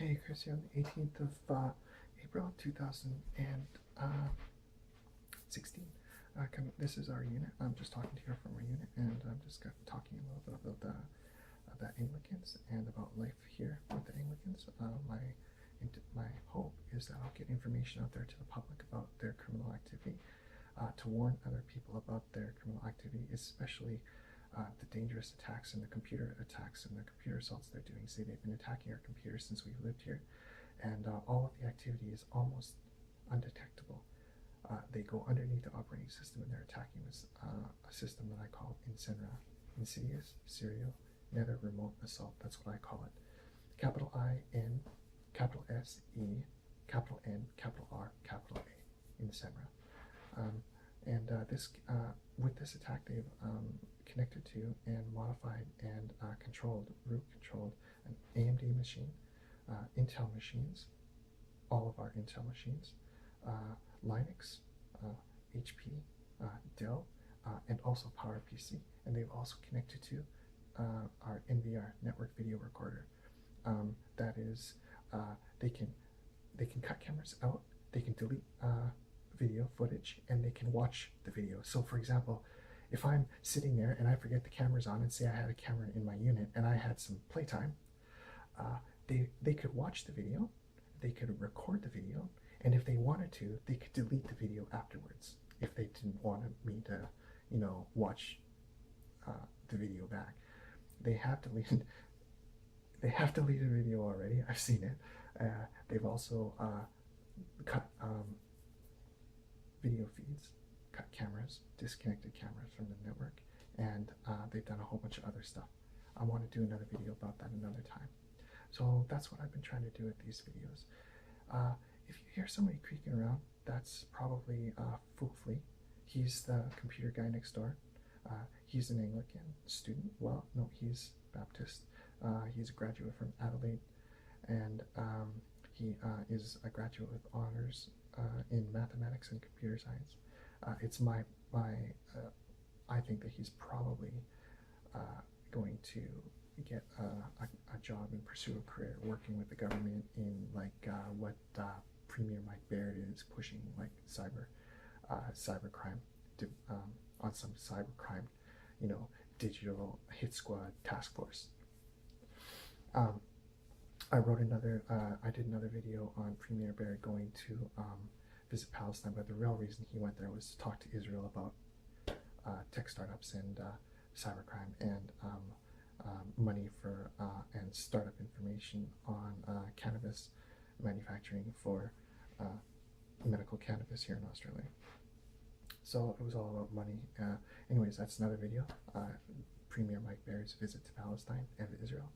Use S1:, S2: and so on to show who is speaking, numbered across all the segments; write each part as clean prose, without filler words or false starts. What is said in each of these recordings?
S1: Hey, Chris, here on the 18th of April 2016. This is our unit. I'm just talking to you from our unit, and I'm just talking a little bit about Anglicans and about life here with the Anglicans. My hope is that I'll get information out there to the public about their criminal activity, to warn other people about their criminal activity, especially the dangerous attacks and the computer attacks and the computer assaults they're doing. Say they've been attacking our computers since we've lived here, and all of the activity is almost undetectable. They go underneath the operating system, and they're attacking this a system that I call insidious, serial, nether remote assault. That's what I call it. Capital I-N, capital S-E, capital N, capital R, capital A, Insenra. With this attack, they've connected to and modified and root controlled an AMD machine, Intel machines, all of our Intel machines, Linux, HP, Dell, and also PowerPC. And they've also connected to our NVR, network video recorder. That is, they can cut cameras out, they can delete video footage, and they can watch the video. So for example, if I'm sitting there and I forget the camera's on, and say I had a camera in my unit and I had some playtime, they could watch the video, they could record the video, and if they wanted to, they could delete the video afterwards if they didn't want me to, watch the video back. They have deleted the video already. I've seen it. They've also cut video feeds, cut cameras, disconnected cameras from the network, and they've done a whole bunch of other stuff. I want to do another video about that another time. So that's what I've been trying to do with these videos. If you hear somebody creaking around, that's probably Fufli. He's the computer guy next door. He's an Anglican student. Well, no, he's Baptist. He's a graduate from Adelaide, and he is a graduate with honors in mathematics and computer science. I think that he's probably going to get a job and pursue a career working with the government in what Premier Mike Baird is pushing, like cybercrime, on some cybercrime, digital hit squad task force. I did another video on Premier Baird going to visit Palestine, but the real reason he went there was to talk to Israel about tech startups and cybercrime and money for and startup information on cannabis manufacturing for medical cannabis here in Australia. So it was all about money. Anyways, that's another video. Premier Mike Baird's visit to Palestine and Israel.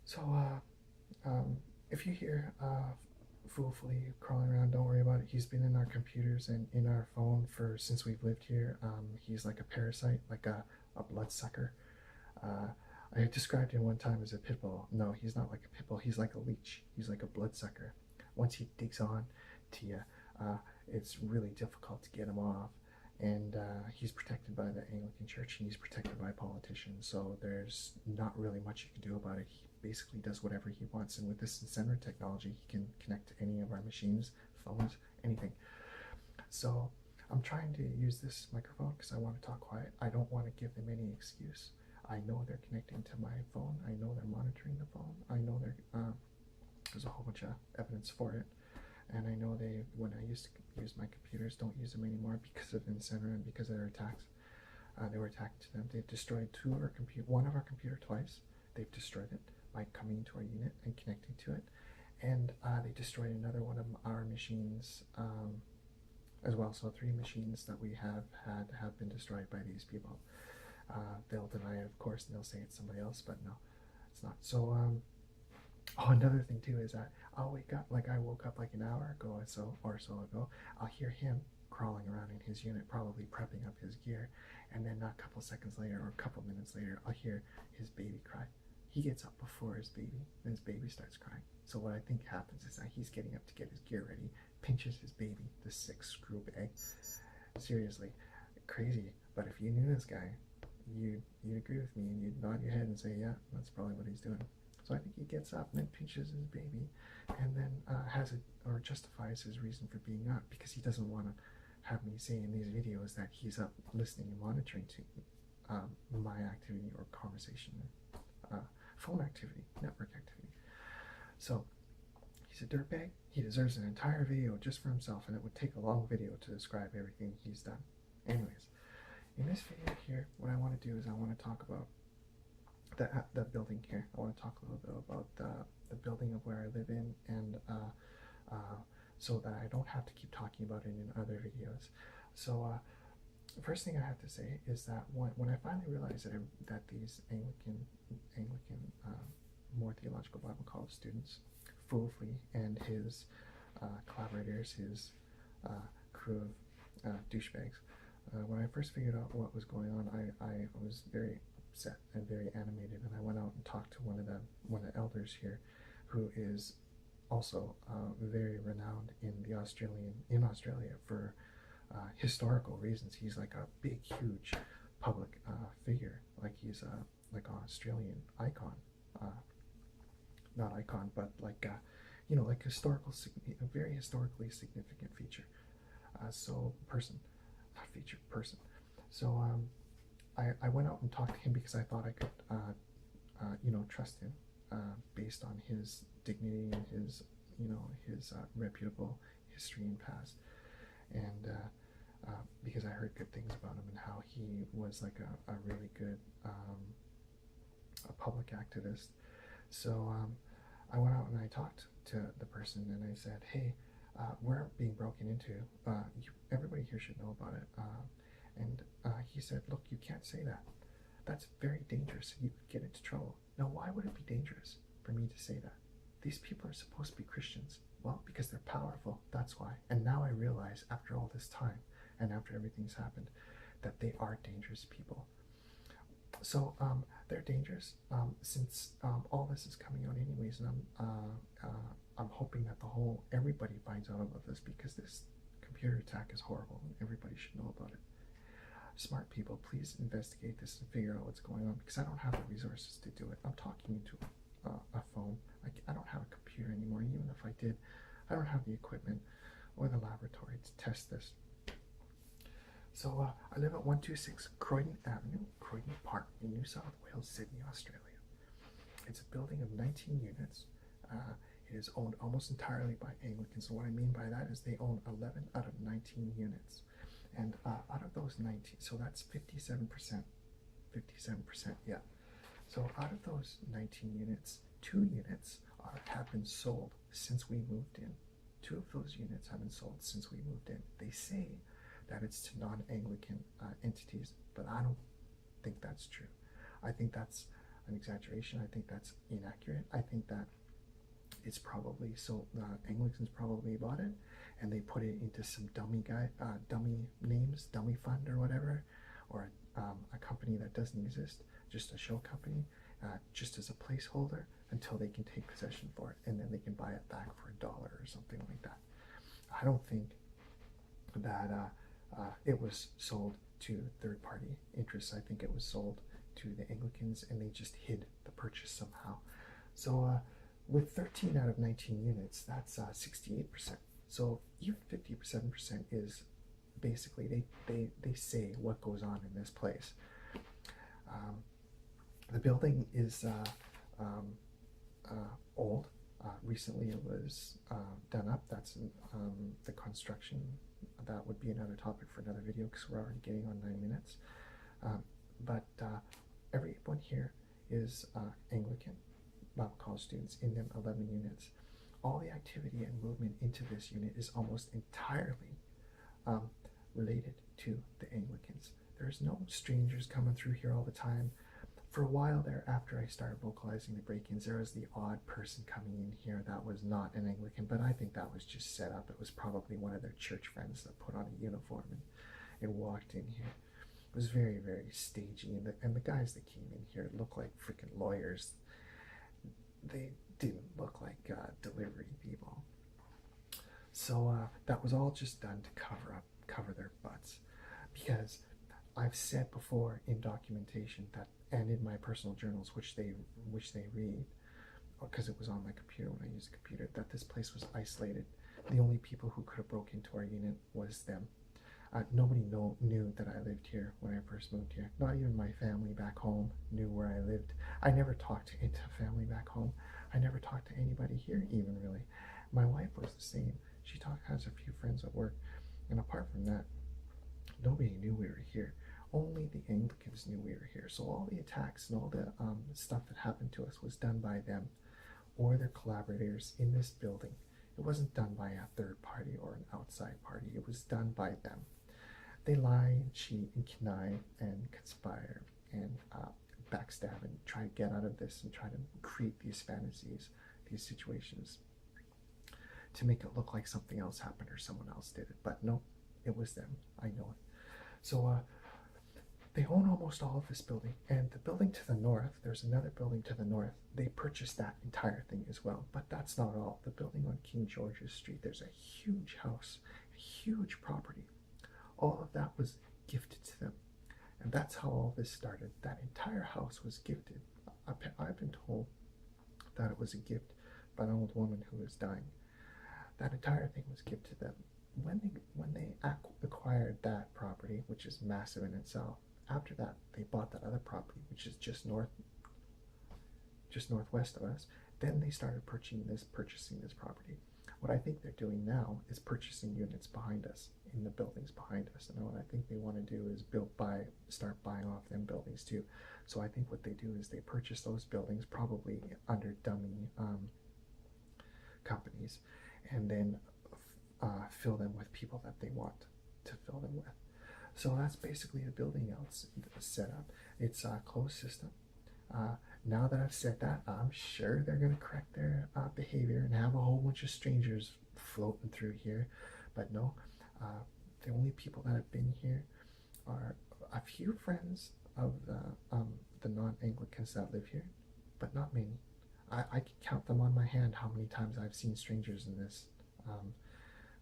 S1: So if you hear Fufli crawling around, don't worry about it. He's been in our computers and in our phone since we've lived here. He's like a parasite, like a bloodsucker. I described him one time as a pit bull. No, he's not like a pit bull. He's like a leech. He's like a bloodsucker. Once he digs on to you, it's really difficult to get him off. And he's protected by the Anglican Church, and he's protected by politicians. So there's not really much you can do about it. He basically does whatever he wants. And with this Insenra technology, he can connect to any of our machines, phones, anything. So I'm trying to use this microphone because I want to talk quiet. I don't want to give them any excuse. I know they're connecting to my phone. I know they're monitoring the phone. I know there's a whole bunch of evidence for it. And I know when I used to use my computers, don't use them anymore because of Insenra and because of their attacks. They were attacked to them. They've destroyed one of our computer twice. They've destroyed it by coming into our unit and connecting to it. And they destroyed another one of our machines as well. So 3 machines that we have been destroyed by these people. They'll deny it, of course, and they'll say it's somebody else, but no, it's not. So, another thing too is that I'll wake up, I woke up like an hour ago or so ago, I'll hear him crawling around in his unit, probably prepping up his gear, and then a couple seconds later or a couple minutes later, I'll hear his baby cry. He gets up before his baby, and his baby starts crying. So what I think happens is that he's getting up to get his gear ready, pinches his baby, the 6-screw bag. Seriously, crazy. But if you knew this guy, you'd agree with me and you'd nod your head and say, yeah, that's probably what he's doing. So I think he gets up and then pinches his baby, and then has it, or justifies his reason for being up, because he doesn't want to have me say in these videos that he's up listening and monitoring to my activity or conversation, phone activity, network activity. So he's a dirtbag. He deserves an entire video just for himself, and it would take a long video to describe everything he's done. Anyways, in this video here, what I want to do is I want to talk about the building here. I want to talk a little bit about the building of where I live in, and so that I don't have to keep talking about it in other videos. So the first thing I have to say is that when I finally realized that these Anglican Moore Theological Bible College students, Foolfley and his collaborators, his crew of douchebags, when I first figured out what was going on, I was very upset and very animated, and I went out and talked to one of the elders here, who is also very renowned in Australia for historical reasons. He's like a big, huge public figure. Like he's like an Australian icon, not icon, but like like a very historically significant feature. So person, not feature, person. So I went out and talked to him because I thought I could trust him based on his dignity and his reputable history and past, and because I heard good things about him and how he was like a really good a public activist. So I went out and I talked to the person, and I said, hey, we're being broken into. Everybody here should know about it. And he said, look, you can't say that. That's very dangerous. You could get into trouble. Now, why would it be dangerous for me to say that? These people are supposed to be Christians. Well, because they're powerful, that's why. And now I realize, after all this time, and after everything's happened, that they are dangerous people. So they're dangerous since all this is coming out anyways, and I'm hoping that everybody finds out about this, because this computer attack is horrible and everybody should know about it. Smart people, please investigate this and figure out what's going on, because I don't have the resources to do it. I'm talking into a phone. I don't have a computer anymore. Even if I did, I don't have the equipment or the laboratory to test this. So I live at 126 Croydon Avenue, Croydon Park, in New South Wales, Sydney, Australia. It's a building of 19 units. It is owned almost entirely by Anglicans. So what I mean by that is they own 11 out of 19 units. And out of those 19, so that's 57%. 57%, yeah. So out of those 19 units, 2 units have been sold since we moved in. 2 of those units have been sold since we moved in. They say that it's to non-Anglican entities, but I don't think that's true. I think that's an exaggeration. I think that's inaccurate. I think that it's probably so Anglicans probably bought it, and they put it into some dummy names, dummy fund or whatever, or a company that doesn't exist, just a show company, just as a placeholder until they can take possession for it, and then they can buy it back for $1 or something like that. I don't think that it was sold to third-party interests. I think it was sold to the Anglicans, and they just hid the purchase somehow. So with 13 out of 19 units, that's 68%. So even 57% is basically, they say what goes on in this place. The building is old. Recently it was done up. That's the construction. That would be another topic for another video, because we're already getting on 9 minutes. But everyone here is Anglican Bible College students in them 11 units. All the activity and movement into this unit is almost entirely related to the Anglicans. There's no strangers coming through here all the time. For a while there, after I started vocalizing the break-ins, there was the odd person coming in here that was not an Anglican, but I think that was just set up. It was probably one of their church friends that put on a uniform and walked in here. It was very, very stagey, and the guys that came in here looked like freaking lawyers. They didn't look like delivery people. So that was all just done to cover their butts, because I've said before in documentation that, and in my personal journals, which they read, because it was on my computer when I used the computer, that this place was isolated. The only people who could have broke into our unit was them. Nobody knew that I lived here when I first moved here. Not even my family back home knew where I lived. I never talked to family back home. I never talked to anybody here even, really. My wife was the same. She has a few friends at work, and apart from that, nobody knew we were here. Only the Anglicans knew we were here. So all the attacks and all the stuff that happened to us was done by them or their collaborators in this building. It wasn't done by a third party or an outside party. It was done by them. They lie and cheat and connive and conspire and backstab and try to get out of this and try to create these fantasies, these situations, to make it look like something else happened or someone else did it. But no, it was them. I know it. So they own almost all of this building, and the building to the north, there's another building to the north. They purchased that entire thing as well. But that's not all. The building on King George's Street, there's a huge house, a huge property. All of that was gifted to them. And that's how all this started. That entire house was gifted. I've been told that it was a gift by an old woman who was dying. That entire thing was gifted to them. When they acquired that property, which is massive in itself, after that they bought that other property, which is just northwest of us. Then they started purchasing this property. What I think they're doing now is purchasing units behind us, in the buildings behind us. And what I think they want to do is start buying off them buildings too. So I think what they do is they purchase those buildings, probably under dummy companies, and then fill them with people that they want to fill them with. So that's basically the building else set up. It's a closed system. Now that I've said that, I'm sure they're going to correct their behavior and have a whole bunch of strangers floating through here. But no, the only people that have been here are a few friends of the non-Anglicans that live here, but not many. I can count them on my hand how many times I've seen strangers in this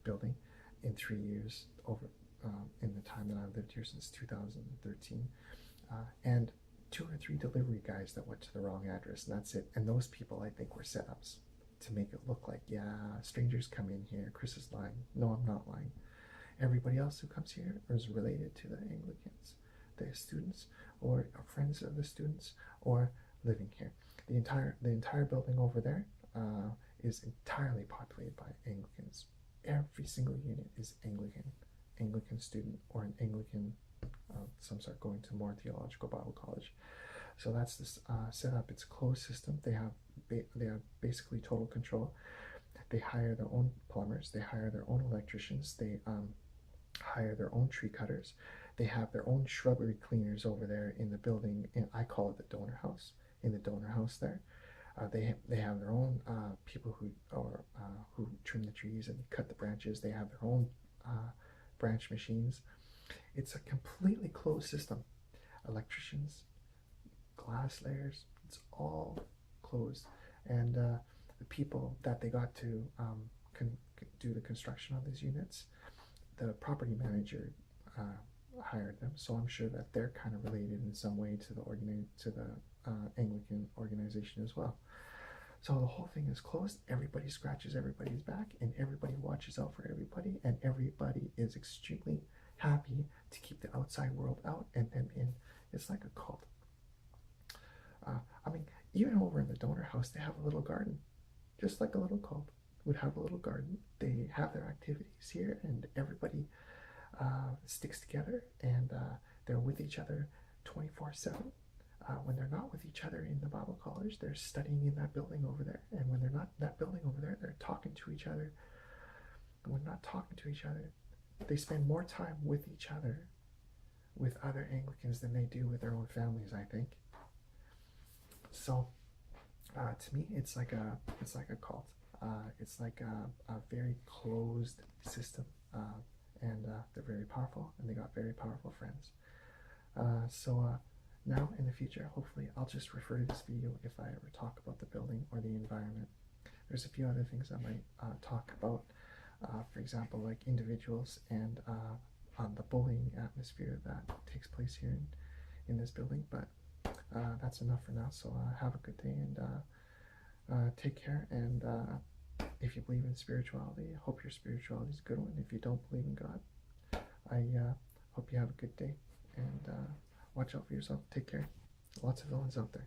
S1: building in 3 years, over in the time that I've lived here since 2013. And 2 or 3 delivery guys that went to the wrong address, and that's it. And those people, I think, were setups to make it look like, yeah, strangers come in here, Chris is lying. No, I'm not lying. Everybody else who comes here is related to the Anglicans, the students, or friends of the students, or living here. The entire building over there is entirely populated by Anglicans. Every single unit is Anglican student, or an Anglican some sort, going to Moore Theological Bible College. So that's this setup. It's a closed system. They have basically total control. They hire their own plumbers. They hire their own electricians. They hire their own tree cutters. They have their own shrubbery cleaners over there in the building, and I call it the donor house. In the donor house there, they have their own people who trim the trees and cut the branches. They have their own branch machines. It's a completely closed system. Electricians, glass layers, it's all closed. And the people that they got to do the construction on these units, the property manager hired them. So I'm sure that they're kind of related in some way to the Anglican organization as well. So the whole thing is closed. Everybody scratches everybody's back, and everybody watches out for everybody, and everybody is extremely happy to keep the outside world out and them in. It's like a cult. I mean, even over in the donor house, they have a little garden, just like a little cult would have a little garden. They have their activities here, and everybody sticks together, and they're with each other 24/7. When they're not with each other in the Bible college, they're studying in that building over there. And when they're not in that building over there, they're talking to each other. And when not talking to each other, they spend more time with each other, with other Anglicans, than they do with their own families, I think. So, to me, it's like a cult. It's like a very closed system, and they're very powerful, and they got very powerful friends. Now, in the future, hopefully, I'll just refer to this video if I ever talk about the building or the environment. There's a few other things I might talk about, for example, like individuals and on the bullying atmosphere that takes place here in this building. But that's enough for now, so have a good day, and take care, and if you believe in spirituality, I hope your spirituality is a good one. If you don't believe in God, I hope you have a good day, and watch out for yourself. Take care. Lots of villains out there.